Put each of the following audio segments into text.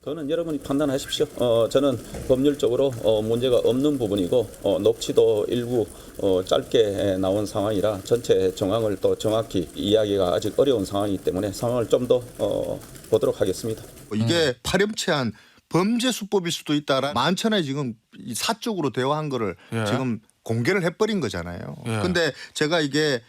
그거는 여러분이 판단하십시오. 저는 법률적으로 문제가 없는 부분이고 녹취도 일부 짧게 나온 상황이라 전체 정황을 또 정확히 이야기가 아직 어려운 상황이기 때문에 상황을 좀 더 보도록 하겠습니다. 이게 파렴치한 범죄 수법일 수도 있다라 만천하에 지금 이 사적으로 대화한 거를 예. 지금 공개를 해버린 거잖아요. 예. 근데 제가 이게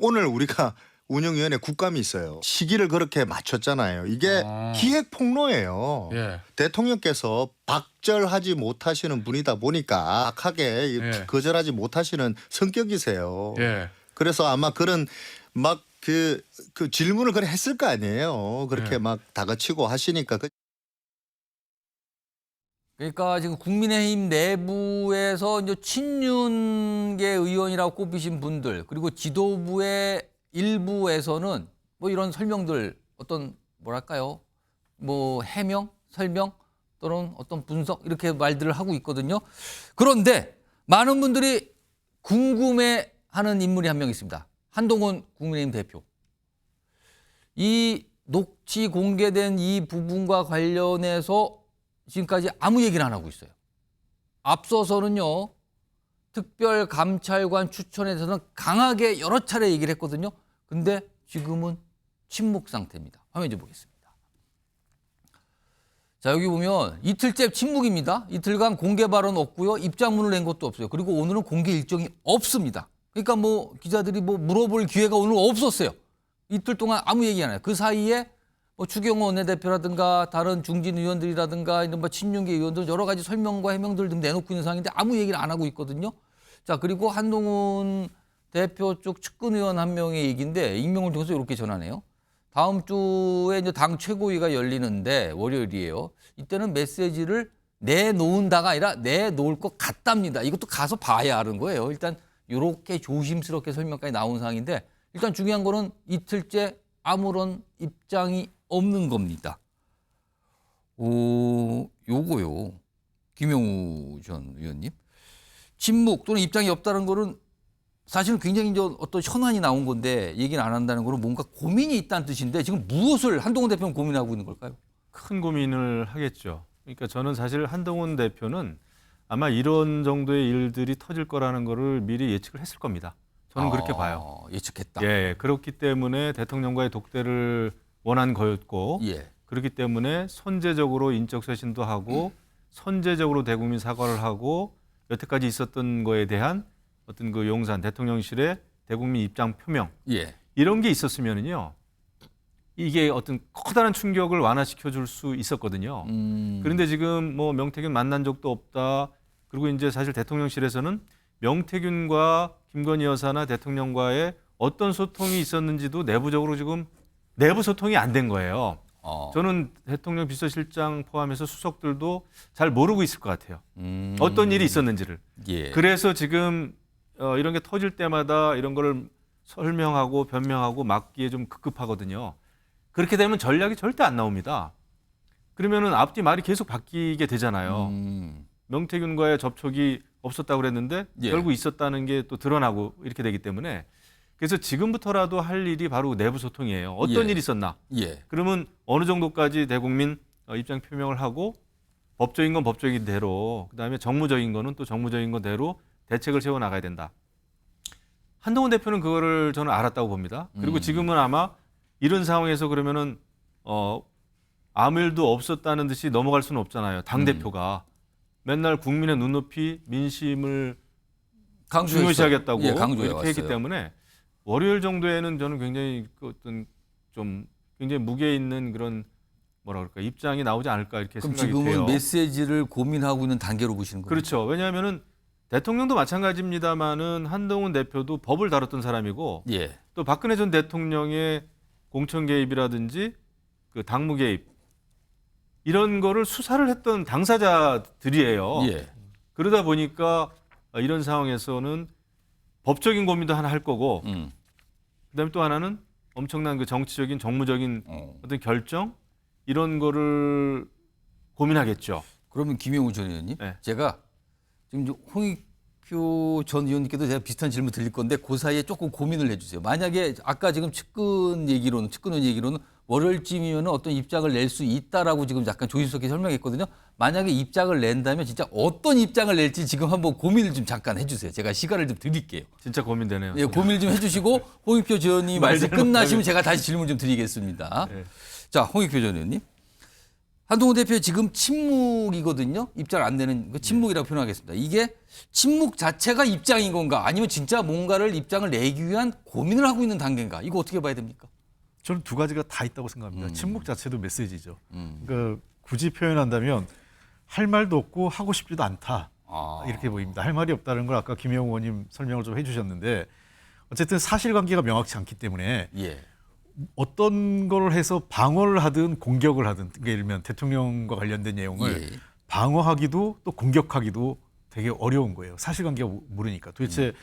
오늘 우리가 운영위원회 국감이 있어요. 시기를 그렇게 맞췄잖아요. 이게 기획 폭로예요. 예. 대통령께서 박절하지 못하시는 분이다 보니까 악하게 예. 거절하지 못하시는 성격이세요. 예. 그래서 아마 그런 막 그 질문을 그래 했을 거 아니에요. 그렇게 예. 막 다그치고 하시니까. 그러니까 지금 국민의힘 내부에서 이제 친윤계 의원이라고 꼽히신 분들 그리고 지도부의 일부에서는 뭐 이런 설명들 어떤 뭐랄까요 뭐 해명, 설명 또는 어떤 분석 이렇게 말들을 하고 있거든요. 그런데 많은 분들이 궁금해하는 인물이 한 명 있습니다. 한동훈 국민의힘 대표. 이 녹취 공개된 이 부분과 관련해서 지금까지 아무 얘기를 안 하고 있어요. 앞서서는요. 특별감찰관 추천에 대해서는 강하게 여러 차례 얘기를 했거든요. 근데 지금은 침묵 상태입니다. 화면 좀 보겠습니다. 자, 여기 보면 이틀째 침묵입니다. 이틀간 공개 발언 없고요. 입장문을 낸 것도 없어요. 그리고 오늘은 공개 일정이 없습니다. 그러니까 뭐 기자들이 뭐 물어볼 기회가 오늘 없었어요. 이틀 동안 아무 얘기 안 해요. 그 사이에 뭐 추경호 원내대표라든가 다른 중진 의원들이라든가 이런 뭐 친윤계 의원들 여러 가지 설명과 해명들 좀 내놓고 있는 상황인데 아무 얘기를 안 하고 있거든요. 자, 그리고 한동훈 대표 쪽 측근 의원 한 명의 얘기인데 익명을 통해서 이렇게 전하네요. 다음 주에 이제 당 최고위가 열리는데 월요일이에요. 이때는 메시지를 내놓은다가 아니라 내놓을 것 같답니다. 이것도 가서 봐야 하는 거예요. 일단 이렇게 조심스럽게 설명까지 나온 상황인데 일단 중요한 거는 이틀째 아무런 입장이 없는 겁니다. 요거요. 김영우 전 의원님. 침묵 또는 입장이 없다는 거는 사실은 굉장히 이제 어떤 현안이 나온 건데 얘기는 안 한다는 거는 뭔가 고민이 있다는 뜻인데 지금 무엇을 한동훈 대표는 고민하고 있는 걸까요? 큰 고민을 하겠죠. 그러니까 저는 사실 한동훈 대표는 아마 이런 정도의 일들이 터질 거라는 거를 미리 예측을 했을 겁니다. 저는 그렇게 봐요. 예측했다. 예, 그렇기 때문에 대통령과의 독대를 원한 거였고 예. 그렇기 때문에 선제적으로 인적 쇄신도 하고 선제적으로 대국민 사과를 하고 여태까지 있었던 거에 대한 어떤 그 용산 대통령실의 대국민 입장 표명 예. 이런 게 있었으면은요 이게 어떤 커다란 충격을 완화시켜 줄 수 있었거든요. 그런데 지금 뭐 명태균 만난 적도 없다. 그리고 이제 사실 대통령실에서는 명태균과 김건희 여사나 대통령과의 어떤 소통이 있었는지도 내부적으로 지금 내부 소통이 안 된 거예요. 저는 대통령 비서실장 포함해서 수석들도 잘 모르고 있을 것 같아요. 어떤 일이 있었는지를. 예. 그래서 지금 이런 게 터질 때마다 이런 거를 설명하고 변명하고 막기에 좀 급급하거든요. 그렇게 되면 전략이 절대 안 나옵니다. 그러면은 앞뒤 말이 계속 바뀌게 되잖아요. 명태균과의 접촉이 없었다고 그랬는데 예. 결국 있었다는 게 또 드러나고 이렇게 되기 때문에 그래서 지금부터라도 할 일이 바로 내부 소통이에요. 어떤 예. 일이 있었나? 예. 그러면 어느 정도까지 대국민 입장 표명을 하고 법적인 건 법적인 대로 그다음에 정무적인 거는 또 정무적인 거대로 대책을 세워 나가야 된다. 한동훈 대표는 그거를 저는 알았다고 봅니다. 그리고 지금은 아마 이런 상황에서 그러면은 아무 일도 없었다는 듯이 넘어갈 수는 없잖아요. 당 대표가 맨날 국민의 눈높이 민심을 중요시하겠다고 예, 강조해 이렇게 했기 왔어요. 때문에 월요일 정도에는 저는 굉장히 그 어떤 좀 굉장히 무게 있는 그런 뭐라 그럴까 입장이 나오지 않을까 이렇게 그럼 생각이 지금은 돼요. 메시지를 고민하고 있는 단계로 보시는 거예요? 그렇죠. 왜냐하면은 대통령도 마찬가지입니다만은 한동훈 대표도 법을 다뤘던 사람이고 예. 또 박근혜 전 대통령의 공천 개입이라든지 그 당무 개입 이런 거를 수사를 했던 당사자들이에요. 예. 그러다 보니까 이런 상황에서는 법적인 고민도 하나 할 거고 그다음에 또 하나는 엄청난 그 정치적인 정무적인 어떤 결정 이런 거를 고민하겠죠. 그러면 김영우 전 의원님, 네. 제가 지금 이제 홍익표 전 의원님께도 제가 비슷한 질문 드릴 건데 그 사이에 조금 고민을 해주세요. 만약에 아까 지금 측근 의원 얘기로는 월요일쯤이면 어떤 입장을 낼 수 있다라고 지금 약간 조심스럽게 설명했거든요. 만약에 입장을 낸다면 진짜 어떤 입장을 낼지 지금 한번 고민을 좀 잠깐 해주세요. 제가 시간을 좀 드릴게요. 진짜 고민되네요. 예, 고민을 좀 해주시고 홍익표 전 의원님 말씀 끝나시면 제가 다시 질문 좀 드리겠습니다. 네. 자, 홍익표 전 의원님. 한동훈 대표 지금 침묵이거든요. 입장을 안 내는 그 침묵이라고 표현하겠습니다. 이게 침묵 자체가 입장인 건가? 아니면 진짜 뭔가를 입장을 내기 위한 고민을 하고 있는 단계인가? 이거 어떻게 봐야 됩니까? 저는 두 가지가 다 있다고 생각합니다. 침묵 자체도 메시지죠. 그러니까 굳이 표현한다면 할 말도 없고 하고 싶지도 않다. 이렇게 보입니다. 할 말이 없다는 걸 아까 김영우 의원님 설명을 좀 해주셨는데 어쨌든 사실관계가 명확치 않기 때문에 예. 어떤 걸 해서 방어를 하든 공격을 하든 그러니까 예를 들면 대통령과 관련된 내용을 예. 방어하기도 또 공격하기도 되게 어려운 거예요. 사실관계가 모르니까 도대체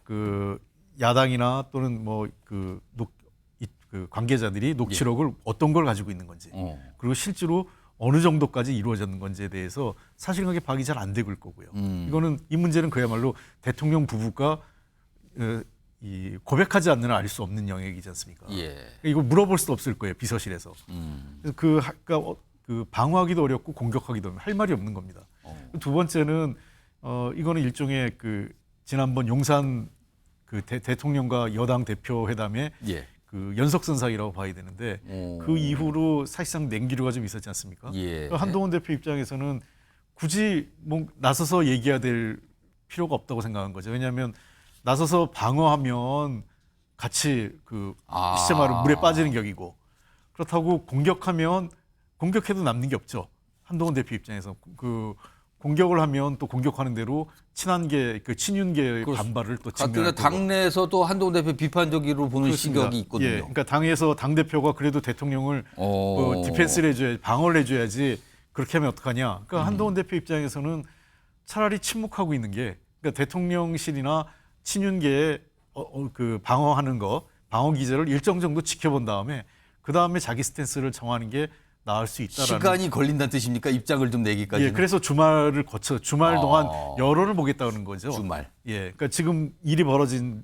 그 야당이나 또는 그 관계자들이 녹취록을 어떤 걸 가지고 있는 건지 그리고 실제로 어느 정도까지 이루어졌는 건지에 대해서 사실관계 파악이 잘 안 되고 있을 거고요. 이 문제는 그야말로 대통령 부부가 이 고백하지 않는 한 알 수 없는 영역이지 않습니까? 예. 이거 물어볼 수도 없을 거예요, 비서실에서. 그래서 그 방어하기도 어렵고 공격하기도 할 말이 없는 겁니다. 두 번째는 이거는 일종의 그 지난번 용산 그 대통령과 여당 대표 회담에 예. 그 연석선상이라고 봐야 되는데 그 이후로 사실상 냉기류가 좀 있었지 않습니까? 예. 한동훈 대표 입장에서는 굳이 나서서 얘기해야 될 필요가 없다고 생각한 거죠. 왜냐하면 나서서 방어하면 같이 시체 말은 물에 빠지는 격이고 그렇다고 공격해도 남는 게 없죠. 한동훈 대표 입장에서 공격을 하면 또 공격하는 대로 친한계 친윤계의 반발을 또 직면할 거고. 당내에서도 한동훈 대표 비판적으로 보는 그렇습니다. 시각이 있거든요. 예, 그러니까 당에서 당 대표가 그래도 대통령을 디펜스를 해줘야지, 방어를 해줘야지. 그렇게 하면 어떡하냐? 그러니까 한동훈 대표 입장에서는 차라리 침묵하고 있는 게, 그러니까 대통령실이나 친윤계에 그 방어하는 거, 방어 기제를 일정 정도 지켜본 다음에 그 다음에 자기 스탠스를 정하는 게 나을 수 있다라는. 시간이 걸린다는 뜻입니까? 입장을 좀 내기까지. 예, 그래서 주말 동안 여론을 보겠다는 거죠. 주말. 예, 그러니까 지금 일이 벌어진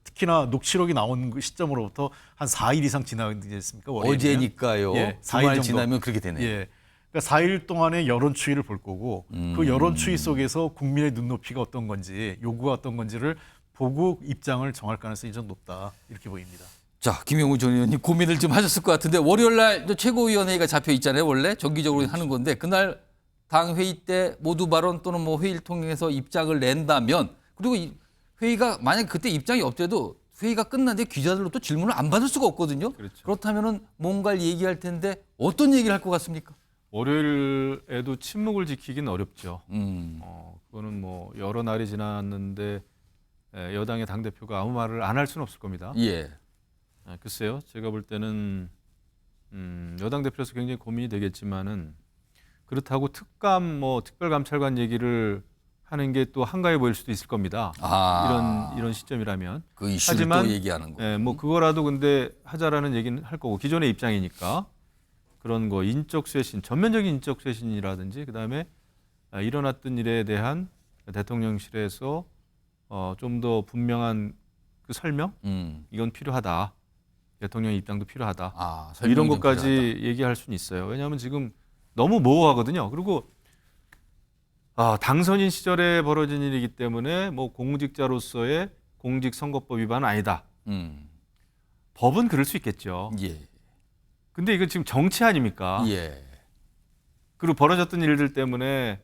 특히나 녹취록이 나온 그 시점으로부터 한 4일 이상 지나지 않습니까? 어제니까요. 예, 4일 주말 정도. 지나면 그렇게 되네요. 예. 그러니까 4일 동안의 여론 추이를 볼 거고 그 여론 추이 속에서 국민의 눈높이가 어떤 건지 요구가 어떤 건지를 보고 입장을 정할 가능성이 좀 높다 이렇게 보입니다. 자, 김영우 전 의원님 고민을 좀 하셨을 것 같은데 월요일 날 최고위원회가 잡혀 있잖아요. 원래 정기적으로 하는 건데 그날 당 회의 때 모두 발언 또는 회의를 통해서 입장을 낸다면 그리고 이 회의가 만약 그때 입장이 없더라도 회의가 끝났는데 기자들로부터 질문을 안 받을 수가 없거든요. 그렇죠. 그렇다면은 뭔가를 얘기할 텐데 어떤 얘기를 할 것 같습니까? 월요일에도 침묵을 지키기는 어렵죠. 음. 그거는 여러 날이 지났는데 여당의 당 대표가 아무 말을 안 할 수는 없을 겁니다. 예. 글쎄요, 제가 볼 때는 여당 대표로서 굉장히 고민이 되겠지만은 그렇다고 특별감찰관 얘기를 하는 게 또 한가해 보일 수도 있을 겁니다. 이런 시점이라면. 그 이슈를 하지만 또 얘기하는 거. 그거라도 근데 하자라는 얘기는 할 거고 기존의 입장이니까 그런 거 인적 쇄신, 전면적인 인적 쇄신이라든지 그다음에 일어났던 일에 대한 대통령실에서 좀 더 분명한 그 설명 이건 필요하다. 대통령의 입장도 필요하다. 이런 것까지 얘기할 수는 있어요. 왜냐하면 지금 너무 모호하거든요. 그리고 당선인 시절에 벌어진 일이기 때문에 공직자로서의 공직선거법 위반은 아니다. 법은 그럴 수 있겠죠. 예. 근데 이건 지금 정치 아닙니까? 예. 그리고 벌어졌던 일들 때문에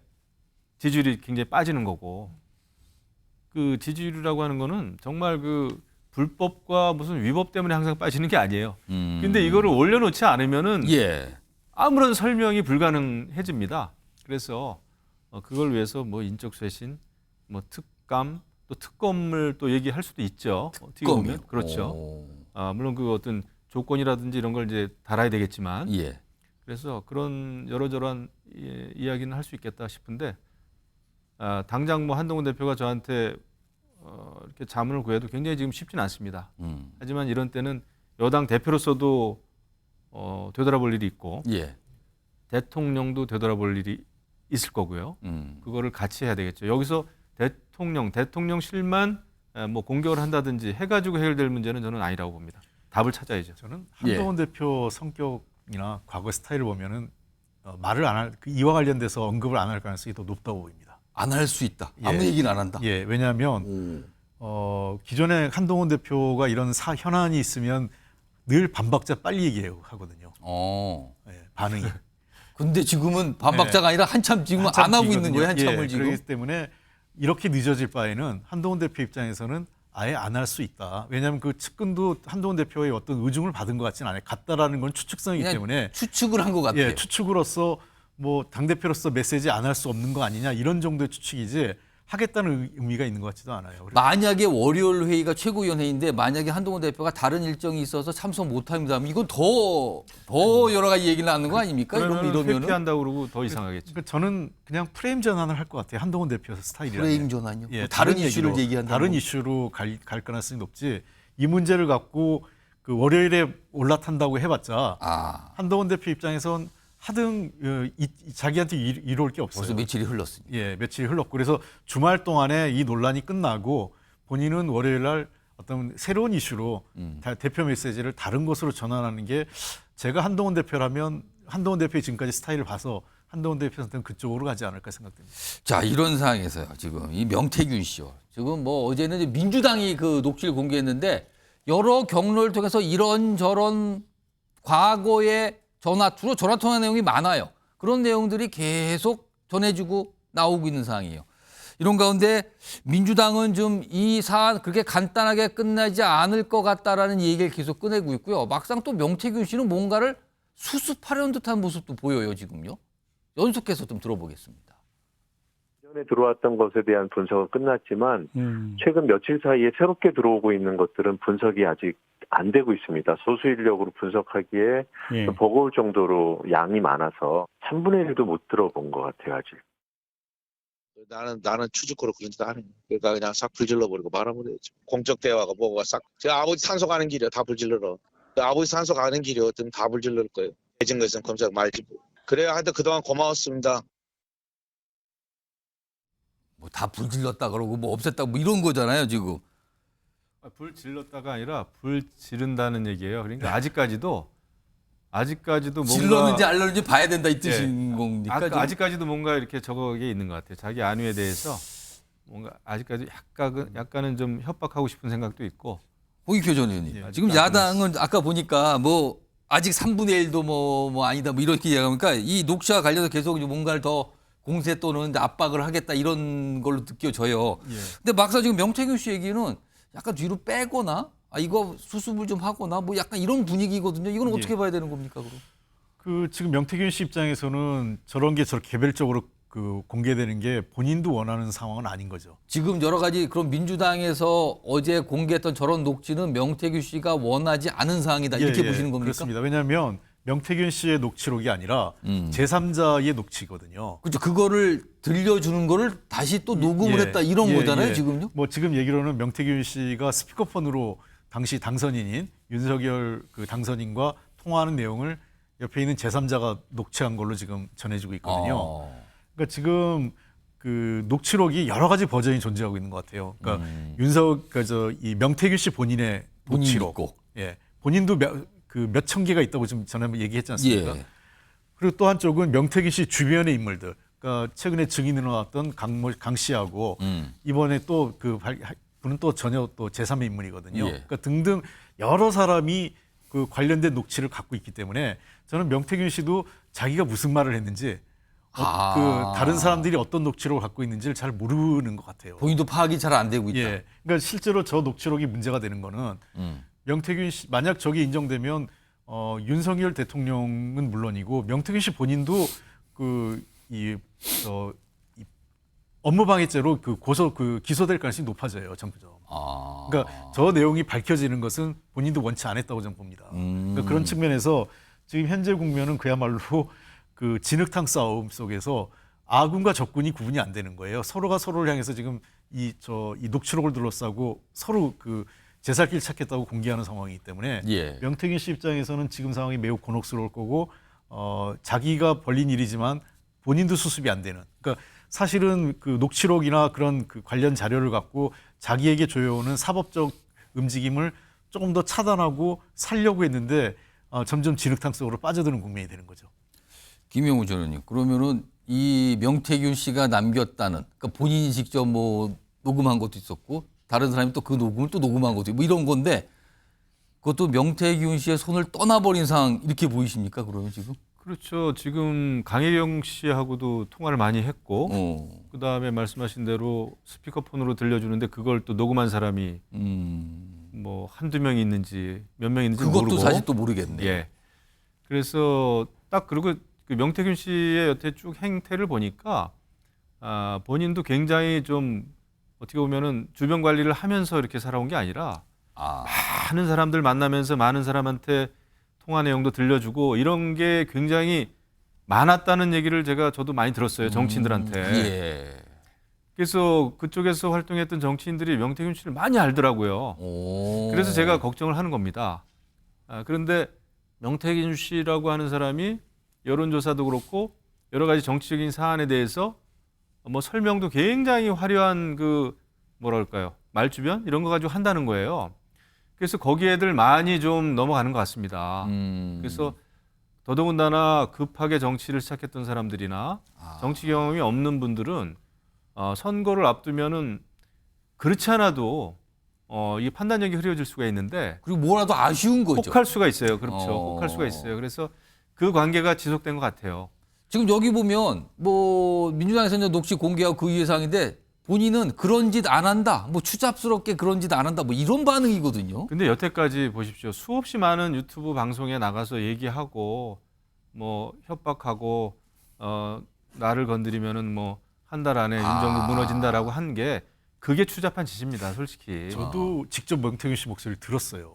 지지율이 굉장히 빠지는 거고 그 지지율이라고 하는 거는 정말 그 불법과 무슨 위법 때문에 항상 빠지는 게 아니에요. 근데 이거를 올려놓지 않으면은 예. 아무런 설명이 불가능해집니다. 그래서 그걸 위해서 인적 쇄신, 특감, 또 특검을 또 얘기할 수도 있죠. 어떻게 보면 그렇죠. 물론 그 어떤 조건이라든지 이런 걸 이제 달아야 되겠지만, 예. 그래서 그런 여러저러한 이야기는 할 수 있겠다 싶은데 당장 한동훈 대표가 저한테 이렇게 자문을 구해도 굉장히 지금 쉽지는 않습니다. 하지만 이런 때는 여당 대표로서도 되돌아볼 일이 있고 예. 대통령도 되돌아볼 일이 있을 거고요. 그거를 같이 해야 되겠죠. 여기서 대통령실만 공격을 한다든지 해가지고 해결될 문제는 저는 아니라고 봅니다. 답을 찾아야죠. 저는 예. 한동훈 대표 성격이나 과거 스타일을 보면은 말을 안 할, 이와 관련돼서 언급을 안 할 가능성이 더 높다고 보입니다. 안 할 수 있다. 아무 예. 얘기는 안 한다. 예, 왜냐하면 기존에 한동훈 대표가 이런 현안이 있으면 늘 반박자 빨리 얘기하거든요. 예, 반응이. 근데 지금은 반박자가 아니라 한참 지금 안 하고 있는 거예요. 한참을 예, 지금. 그렇기 때문에 이렇게 늦어질 바에는 한동훈 대표 입장에서는 아예 안 할 수 있다. 왜냐하면 그 측근도 한동훈 대표의 어떤 의중을 받은 것 같지는 않아요. 같다라는 건 추측성이기 그냥 때문에 추측을 한 것 같아요. 예, 추측으로서 뭐 당대표로서 메시지 안 할 수 없는 거 아니냐 이런 정도의 추측이지 하겠다는 의미가 있는 것 같지도 않아요. 만약에 월요일 회의가 최고위원회인데 만약에 한동훈 대표가 다른 일정이 있어서 참석 못합니다. 이건 더 여러 가지 얘기를 하는 거 아닙니까? 이러면은 회피한다고 그러고 더 이상하겠죠. 그러니까 저는 그냥 프레임 전환을 할 것 같아요. 한동훈 대표 스타일이라면. 프레임 전환요. 예, 다른 이슈를 얘기로, 얘기한다. 다른 이슈로 갈 가능성이 높지. 이 문제를 갖고 그 월요일에 올라탄다고 해봤자 한동훈 대표 입장에선 하등 자기한테 이로울 게 없어요. 벌써 며칠이 흘렀으니까. 예, 며칠이 흘렀고 그래서 주말 동안에 이 논란이 끝나고 본인은 월요일 날 어떤 새로운 이슈로 대표 메시지를 다른 것으로 전환하는 게 제가 한동훈 대표라면 한동훈 대표의 지금까지 스타일을 봐서 한동훈 대표한테는 그쪽으로 가지 않을까 생각됩니다. 자, 이런 상황에서요. 지금 이 명태균 씨요. 지금 뭐 어제는 이제 민주당이 그 녹취를 공개했는데 여러 경로를 통해서 이런저런 과거의 주로 전화 통화 내용이 많아요. 그런 내용들이 계속 전해지고 나오고 있는 상황이에요. 이런 가운데 민주당은 좀 이 사안 그렇게 간단하게 끝나지 않을 것 같다라는 얘기를 계속 꺼내고 있고요. 막상 또 명태균 씨는 뭔가를 수습하려는 듯한 모습도 보여요, 지금요. 연속해서 좀 들어보겠습니다. 전에 들어왔던 것에 대한 분석은 끝났지만 최근 며칠 사이에 새롭게 들어오고 있는 것들은 분석이 아직 안 되고 있습니다. 소수 인력으로 분석하기에 좀 버거울 정도로 양이 많아서 3분의 1도 못 들어본 것 같아요, 아직. 나는 추적으로 그런 짓 안 해. 그러니까 그냥 싹 불질러버리고 말아버려야지. 공적 대화가 뭐가 싹. 제 아버지 산소 가는 길이요. 다 불질러러. 아버지 산소 가는 길이었든 다 불질러올 거예요. 해진 거 있으면 검색 말지. 그래야 하여튼 그동안 고마웠습니다. 뭐 다 불질렀다 그러고 뭐 없앴다 뭐 이런 거잖아요, 지금. 불 질렀다가 아니라 불 지른다는 얘기예요. 그러니까 아직까지도 뭔가 질렀는지 안 질렀는지 봐야 된다 이 뜻인 겁니까? 지금? 아직까지도 뭔가 이렇게 저거에 있는 것 같아요. 자기 안위에 대해서 뭔가 아직까지 약간은 좀 협박하고 싶은 생각도 있고. 홍익표 전 의원님. 예, 지금 야당은 아까 보니까 뭐 아직 3분의 1도 뭐 아니다 뭐 이렇게 얘기하니까 이 녹취와 관련해서 계속 뭔가를 더 공세 또는 압박을 하겠다 이런 걸로 느껴져요. 예. 근데 막상 지금 명태균 씨 얘기는 약간 뒤로 빼거나 이거 수습을 좀 하거나 뭐 약간 이런 분위기거든요. 이건 어떻게 봐야 되는 겁니까, 그럼? 그 지금 명태균 씨 입장에서는 저런 게 저렇게 개별적으로 그 공개되는 게 본인도 원하는 상황은 아닌 거죠. 지금 여러 가지 그런 민주당에서 어제 공개했던 저런 녹취는 명태균 씨가 원하지 않은 사항이다 이렇게 보시는 겁니까? 그렇습니다. 왜냐하면 명태균 씨의 녹취록이 아니라 제3자의 녹취거든요. 그렇죠. 그거를 들려주는 거를 다시 또 녹음을 했다 이런 거잖아요, 지금요? 뭐 지금 얘기로는 명태균 씨가 스피커폰으로 당시 당선인인 윤석열 그 당선인과 통화하는 내용을 옆에 있는 제3자가 녹취한 걸로 지금 전해지고 있거든요. 그러니까 지금 그 녹취록이 여러 가지 버전이 존재하고 있는 것 같아요. 그러니까 이 명태균 씨 본인의 녹취록, 있고. 예, 본인도 몇 천 개가 있다고 지금 전에 얘기했지 않습니까? 예. 그리고 또 한쪽은 명태균 씨 주변의 인물들, 그러니까 최근에 증인으로 나왔던 강 씨하고 이번에 또 그 분은 또 전혀 또 제3의 인물이거든요. 예. 그러니까 등등 여러 사람이 그 관련된 녹취를 갖고 있기 때문에 저는 명태균 씨도 자기가 무슨 말을 했는지 그 다른 사람들이 어떤 녹취록을 갖고 있는지를 잘 모르는 것 같아요. 본인도 파악이 잘 안 되고 있다. 예. 그러니까 실제로 저 녹취록이 문제가 되는 거는 명태균 씨 만약 저게 인정되면 윤석열 대통령은 물론이고 명태균 씨 본인도 이 업무방해죄로 기소될 가능성이 높아져요, 정부적. 그러니까 저 내용이 밝혀지는 것은 본인도 원치 않았다고 저는 봅니다. 그러니까 그런 측면에서 지금 현재 국면은 그야말로 그 진흙탕 싸움 속에서 아군과 적군이 구분이 안 되는 거예요. 서로가 서로를 향해서 지금 이 녹취록을 둘러싸고 서로 그 제살길 찾겠다고 공개하는 상황이기 때문에 명태균 씨 입장에서는 지금 상황이 매우 곤혹스러울 거고 자기가 벌린 일이지만 본인도 수습이 안 되는. 그러니까 사실은 그 녹취록이나 그런 그 관련 자료를 갖고 자기에게 조여오는 사법적 움직임을 조금 더 차단하고 살려고 했는데 점점 진흙탕 속으로 빠져드는 국면이 되는 거죠. 김영우 전 의원님, 그러면은 이 명태균 씨가 남겼다는, 그러니까 본인이 직접 뭐 녹음한 것도 있었고 다른 사람이 또 그 녹음을 또 녹음한 것도 있고 뭐 이런 건데 그것도 명태균 씨의 손을 떠나버린 상황 이렇게 보이십니까? 그러면 지금? 그렇죠. 지금 강혜경 씨하고도 통화를 많이 했고 그다음에 말씀하신 대로 스피커폰으로 들려주는데 그걸 또 녹음한 사람이 뭐 한두 명이 있는지 몇 명이 있는지 그것도 모르고 사실 또 모르겠네요. 예. 그래서 딱 그리고 그 명태균 씨의 여태 쭉 행태를 보니까 본인도 굉장히 좀 어떻게 보면은 주변 관리를 하면서 이렇게 살아온 게 아니라 많은 사람들 만나면서 많은 사람한테 통화 내용도 들려주고 이런 게 굉장히 많았다는 얘기를 저도 많이 들었어요. 정치인들한테. 예. 그래서 그쪽에서 활동했던 정치인들이 명태균 씨를 많이 알더라고요. 그래서 제가 걱정을 하는 겁니다. 그런데 명태균 씨라고 하는 사람이 여론조사도 그렇고 여러 가지 정치적인 사안에 대해서 뭐 설명도 굉장히 화려한 그 뭐랄까요 말주변 이런 거 가지고 한다는 거예요. 그래서 거기에들 많이 좀 넘어가는 것 같습니다. 그래서 더더군다나 급하게 정치를 시작했던 사람들이나 정치 경험이 없는 분들은 선거를 앞두면은 그렇지 않아도 이 판단력이 흐려질 수가 있는데 그리고 뭐라도 아쉬운 거죠. 혹할 수가 있어요. 그렇죠. 혹할 수가 있어요. 그래서 그 관계가 지속된 것 같아요. 지금 여기 보면 뭐 민주당에서 이제 녹취 공개하고 그 예상인데 본인은 그런 짓 안 한다. 뭐 추잡스럽게 그런 짓 안 한다. 뭐 이런 반응이거든요. 근데 여태까지 보십시오. 수없이 많은 유튜브 방송에 나가서 얘기하고 뭐 협박하고 나를 건드리면은 뭐 한 달 안에 윤정부 무너진다라고 한 게 그게 추잡한 짓입니다. 솔직히. 저도 직접 명태균 씨 목소리를 들었어요.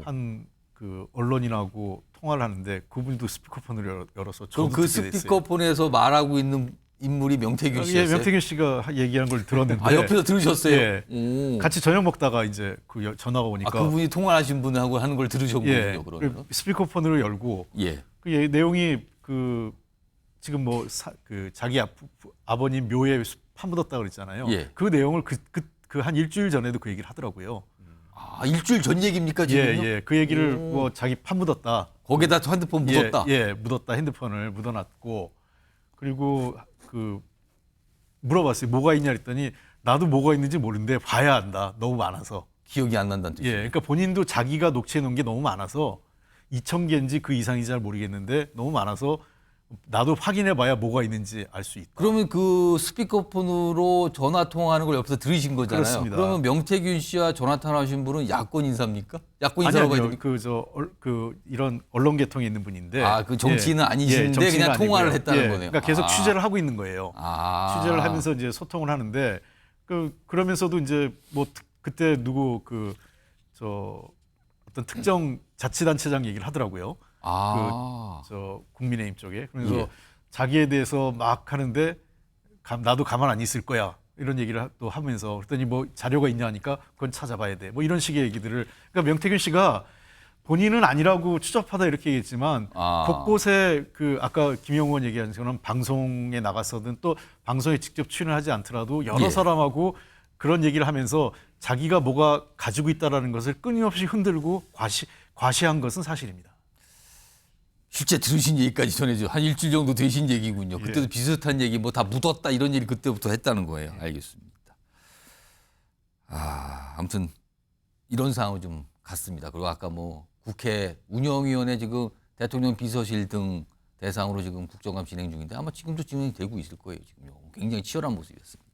한 그 언론인하고 통화를 하는데 그분도 스피커폰을 열어서 그럼 저도 그 듣게 됐어요. 스피커폰에서 말하고 있는 인물이 명태균 예, 씨였어요? 명태균 씨가 얘기한 걸 들었는데 옆에서 들으셨어요? 예. 오. 같이 저녁 먹다가 이제 그 전화가 오니까 그분이 통화하신 분하고 하는 걸 들으셨군요. 예, 그러면. 스피커폰으로 열고 예. 그 내용이 그 지금 뭐 그 자기 아버님 묘에 파묻었다 그랬잖아요. 예. 그 내용을 그 한 일주일 전에도 그 얘기를 하더라고요. 일주일 전 얘기입니까 지금요? 예. 그 얘기를 뭐 자기 파묻었다. 거기다 핸드폰 묻었다. 예, 묻었다. 핸드폰을 묻어놨고 그리고 그 물어봤어요. 뭐가 있냐 그랬더니 나도 뭐가 있는지 모르는데 봐야 한다. 너무 많아서. 기억이 안 난다는 뜻이에요. 예, 그러니까 본인도 자기가 녹취해 놓은 게 너무 많아서 2,000개인지 그 이상인지 잘 모르겠는데 너무 많아서 나도 확인해 봐야 뭐가 있는지 알 수 있다. 그러면 그 스피커폰으로 전화 통화하는 걸 옆에서 들으신 거잖아요. 그렇습니다. 그러면 명태균 씨와 전화 통화하신 분은 야권 인사입니까? 야권 인사라고 해야 아니요. 됩니까? 그 이런 언론 계통에 있는 분인데 그 정치인은 아니신데 정치인은 그냥 통화를 아니고요. 했다는 예, 거네요. 그러니까 계속 취재를 하고 있는 거예요. 취재를 하면서 이제 소통을 하는데 그러면서도 이제 뭐 그때 누구 어떤 특정 자치단체장 얘기를 하더라고요. 국민의힘 쪽에. 그래서 예. 자기에 대해서 막 하는데 나도 가만 안 있을 거야. 이런 얘기를 또 하면서 그랬더니 뭐 자료가 있냐 하니까 그건 찾아봐야 돼. 뭐 이런 식의 얘기들을. 그러니까 명태균 씨가 본인은 아니라고 추잡하다 이렇게 얘기했지만 곳곳에 아까 김영우 의원 얘기한 것처럼 방송에 나갔어든 또 방송에 직접 출연하지 않더라도 여러 사람하고 그런 얘기를 하면서 자기가 뭐가 가지고 있다라는 것을 끊임없이 흔들고 과시한 것은 사실입니다. 실제 들으신 얘기까지 전해줘. 한 일주일 정도 되신 얘기군요. 그때도 비슷한 얘기 뭐 다 묻었다 이런 얘기 그때부터 했다는 거예요. 알겠습니다. 아무튼 이런 상황은 좀 같습니다. 그리고 아까 뭐 국회 운영위원회 지금 대통령 비서실 등 대상으로 지금 국정감 진행 중인데 아마 지금도 진행이 되고 있을 거예요. 지금요. 굉장히 치열한 모습이었습니다.